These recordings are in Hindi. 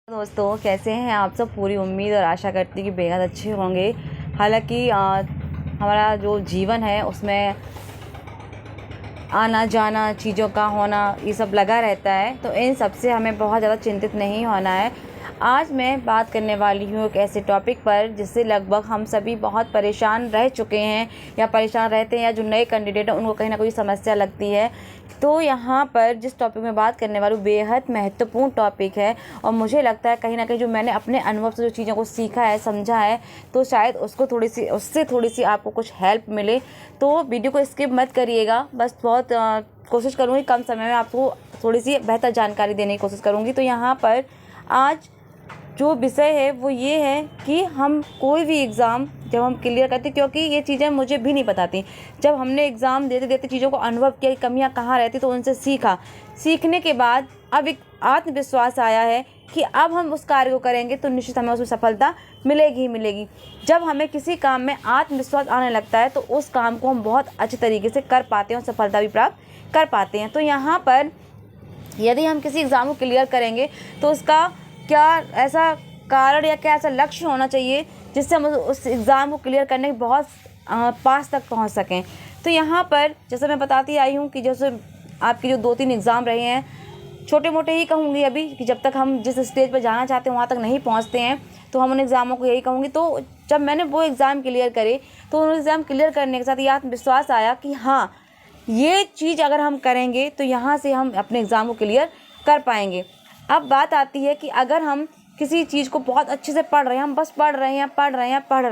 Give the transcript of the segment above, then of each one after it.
दोस्तों, कैसे हैं आप सब। पूरी उम्मीद और आशा करती हूँ कि बेहद अच्छे होंगे। हालांकि हमारा जो जीवन है उसमें आना जाना, चीज़ों का होना, ये सब लगा रहता है, तो इन सब से हमें बहुत ज़्यादा चिंतित नहीं होना है। आज मैं बात करने वाली हूँ एक ऐसे टॉपिक पर जिससे लगभग हम सभी बहुत परेशान रह चुके हैं या परेशान रहते हैं, या जो नए कैंडिडेट हैं उनको कहीं ना कोई समस्या लगती है। तो यहाँ पर जिस टॉपिक में बात करने वाली हूँ बेहद महत्वपूर्ण टॉपिक है, और मुझे लगता है कहीं ना कहीं जो मैंने अपने अनुभव से जो चीज़ों को सीखा है, समझा है, तो शायद उससे थोड़ी सी आपको कुछ हेल्प मिले। तो वीडियो को स्किप मत करिएगा। बस बहुत कोशिश करूँगी कम समय में आपको थोड़ी सी बेहतर जानकारी देने की कोशिश करूँगी। तो यहाँ पर आज जो विषय है वो ये है कि हम कोई भी एग्ज़ाम जब हम क्लियर करते, क्योंकि ये चीज़ें मुझे भी नहीं बताती। जब हमने एग्ज़ाम देते देते चीज़ों को अनुभव किया, कमियां कहाँ रहती, तो उनसे सीखने के बाद अब एक आत्मविश्वास आया है कि अब हम उस कार्य को करेंगे तो निश्चित हमें उसमें सफलता मिलेगी ही मिलेगी। जब हमें किसी काम में आत्मविश्वास आने लगता है तो उस काम को हम बहुत अच्छे तरीके से कर पाते हैं और सफलता भी प्राप्त कर पाते हैं। तो यहाँ पर यदि हम किसी एग्ज़ाम को क्लियर करेंगे तो उसका क्या ऐसा कारण या क्या ऐसा लक्ष्य होना चाहिए जिससे हम उस एग्ज़ाम को क्लियर करने के बहुत पास तक पहुंच सकें। तो यहाँ पर जैसे मैं बताती आई हूँ कि जैसे आपके जो 2-3 एग्ज़ाम रहे हैं, छोटे मोटे ही कहूँगी अभी, कि जब तक हम जिस स्टेज पर जाना चाहते हैं वहाँ तक नहीं पहुँचते हैं, तो हम उन एग्ज़ामों को यही कहूँगी। तो जब मैंने वो एग्ज़ाम क्लियर करे तो उन एग्ज़ाम क्लियर करने के साथ ये आत्मविश्वास आया कि हाँ, ये चीज़ अगर हम करेंगे तो यहाँ से हम अपने एग्ज़ाम को क्लियर कर पाएंगे। अब बात आती है कि अगर हम किसी चीज़ को बहुत अच्छे से पढ़ रहे हैं, हम बस पढ़ रहे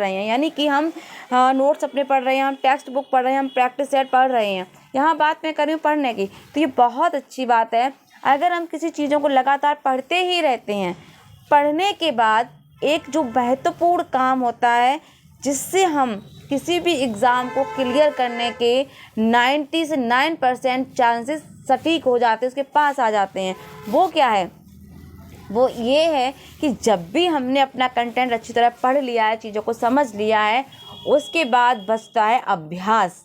हैं, यानी कि हम नोट्स अपने पढ़ रहे हैं, हम टेक्स्ट बुक पढ़ रहे हैं, हम प्रैक्टिस सेट पढ़ रहे हैं। यहाँ बात मैं कर रही हूँ पढ़ने की, तो ये बहुत अच्छी बात है। अगर हम किसी चीज़ों को लगातार पढ़ते ही रहते हैं, पढ़ने के बाद एक जो महत्वपूर्ण काम होता है जिससे हम किसी भी एग्ज़ाम को क्लियर करने के 90 से 9% चांसेस सटीक हो जाते हैं, उसके पास आ जाते हैं, वो क्या है? वो ये है कि जब भी हमने अपना कंटेंट अच्छी तरह पढ़ लिया है, चीज़ों को समझ लिया है, उसके बाद बचता है अभ्यास,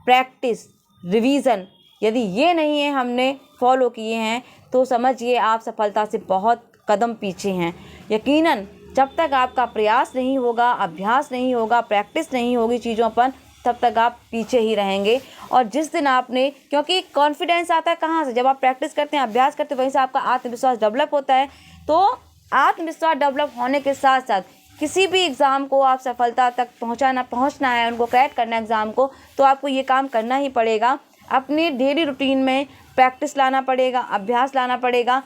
प्रैक्टिस, रिवीज़न। यदि ये नहीं है, हमने फॉलो किए हैं, तो समझिए आप सफलता से बहुत कदम पीछे हैं। यकीनन जब तक आपका प्रयास नहीं होगा, अभ्यास नहीं होगा, प्रैक्टिस नहीं होगी चीज़ों पर, तब तक आप पीछे ही रहेंगे। और जिस दिन आपने, क्योंकि कॉन्फिडेंस आता है कहाँ से? जब आप प्रैक्टिस करते हैं, अभ्यास करते हैं, वहीं से आपका आत्मविश्वास डेवलप होता है। तो आत्मविश्वास डेवलप होने के साथ साथ किसी भी एग्ज़ाम को आप सफलता तक पहुँचना है, उनको क्रैक करना है एग्ज़ाम को, तो आपको ये काम करना ही पड़ेगा। अपनी डेली रूटीन में प्रैक्टिस लाना पड़ेगा, अभ्यास लाना पड़ेगा,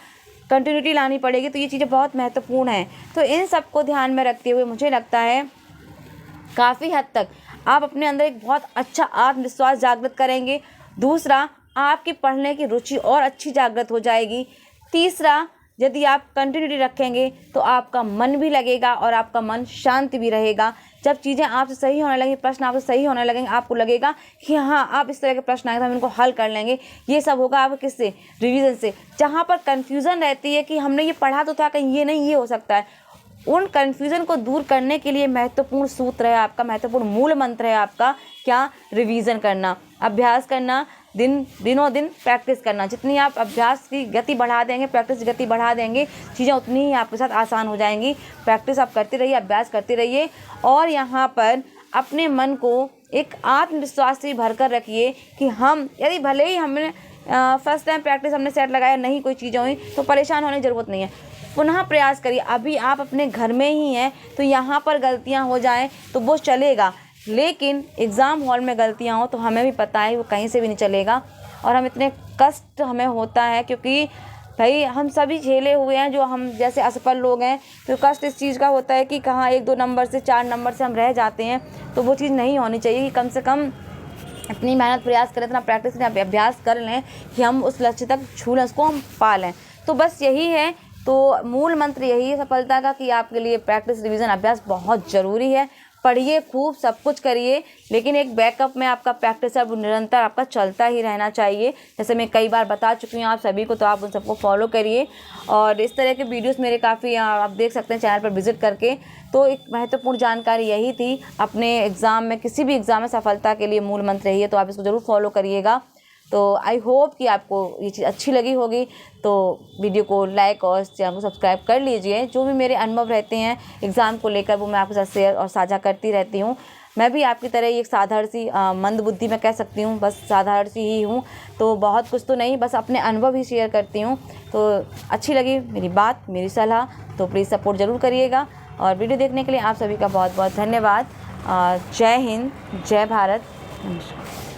कंटिन्यूटी लानी पड़ेगी। तो ये चीज़ें बहुत महत्वपूर्ण हैं। तो इन सब को ध्यान में रखते हुए मुझे लगता है काफ़ी हद तक आप अपने अंदर एक बहुत अच्छा आत्मविश्वास जागृत करेंगे। दूसरा, आपकी पढ़ने की रुचि और अच्छी जागृत हो जाएगी। तीसरा, यदि आप कंटिन्यूटी रखेंगे तो आपका मन भी लगेगा और आपका मन शांति भी रहेगा। जब चीज़ें आपसे सही होने लगेंगी, प्रश्न आपसे सही होने लगेंगे, आपको लगेगा कि हाँ, आप इस तरह के प्रश्न आएंगे तो हम इनको हल कर लेंगे। ये सब होगा आपको किससे? रिवीजन से। जहाँ पर कन्फ्यूज़न रहती है कि हमने ये पढ़ा तो था, कहीं ये नहीं, ये हो सकता है, उन कन्फ्यूज़न को दूर करने के लिए महत्वपूर्ण सूत्र है आपका, महत्वपूर्ण मूल मंत्र है आपका क्या? रिवीजन करना, अभ्यास करना, दिनों दिन प्रैक्टिस करना। जितनी आप अभ्यास की गति बढ़ा देंगे, प्रैक्टिस की गति बढ़ा देंगे, चीज़ें उतनी ही आपके साथ आसान हो जाएंगी। प्रैक्टिस आप करते रहिए, अभ्यास करते रहिए, और यहाँ पर अपने मन को एक आत्मविश्वास से भर कर रखिए कि हम, यदि भले ही हमने फर्स्ट टाइम प्रैक्टिस हमने सेट लगाया, नहीं कोई चीज़ें हुई, तो परेशान होने की ज़रूरत नहीं है। पुनः प्रयास करिए। अभी आप अपने घर में ही हैं, तो यहाँ पर गलतियाँ हो जाएं तो वो चलेगा, लेकिन एग्ज़ाम हॉल में गलतियाँ हो तो हमें भी पता है वो कहीं से भी नहीं चलेगा। और हम इतने कष्ट हमें होता है, क्योंकि भाई हम सभी झेले हुए हैं, जो हम जैसे असफल लोग हैं, तो कष्ट इस चीज़ का होता है कि कहाँ 1-2 नंबर से 4 नंबर से हम रह जाते हैं। तो वो चीज़ नहीं होनी चाहिए कि कम से कम इतनी मेहनत प्रयास करें, इतना प्रैक्टिस करें, अभ्यास कर लें कि हम उस लक्ष्य तक छू लें, उसको हम पा लें। तो बस यही है। तो मूल मंत्र यही है सफलता का कि आपके लिए प्रैक्टिस, रिवीजन, अभ्यास बहुत ज़रूरी है। पढ़िए खूब, सब कुछ करिए, लेकिन एक बैकअप में आपका प्रैक्टिस है वो निरंतर आपका चलता ही रहना चाहिए। जैसे मैं कई बार बता चुकी हूँ आप सभी को, तो आप उन सबको फॉलो करिए। और इस तरह के वीडियोस मेरे काफ़ी आप देख सकते हैं चैनल पर विजिट करके। तो एक महत्वपूर्ण जानकारी यही थी। अपने एग्ज़ाम में, किसी भी एग्ज़ाम में सफलता के लिए मूल मंत्र यही है, तो आप इसको ज़रूर फॉलो करिएगा। तो आई होप कि आपको ये चीज़ अच्छी लगी होगी। तो वीडियो को लाइक और चैनल को सब्सक्राइब कर लीजिए। जो भी मेरे अनुभव रहते हैं एग्ज़ाम को लेकर वो मैं आपके साथ शेयर और साझा करती रहती हूँ। मैं भी आपकी तरह ही एक साधारण सी मंदबुद्धि मैं कह सकती हूँ, बस साधारण सी ही हूँ। तो बहुत कुछ तो नहीं, बस अपने अनुभव ही शेयर करती हूँ। तो अच्छी लगी मेरी बात, मेरी सलाह, तो प्लीज़ सपोर्ट ज़रूर करिएगा। और वीडियो देखने के लिए आप सभी का बहुत बहुत धन्यवाद। जय हिंद, जय भारत, नमस्कार।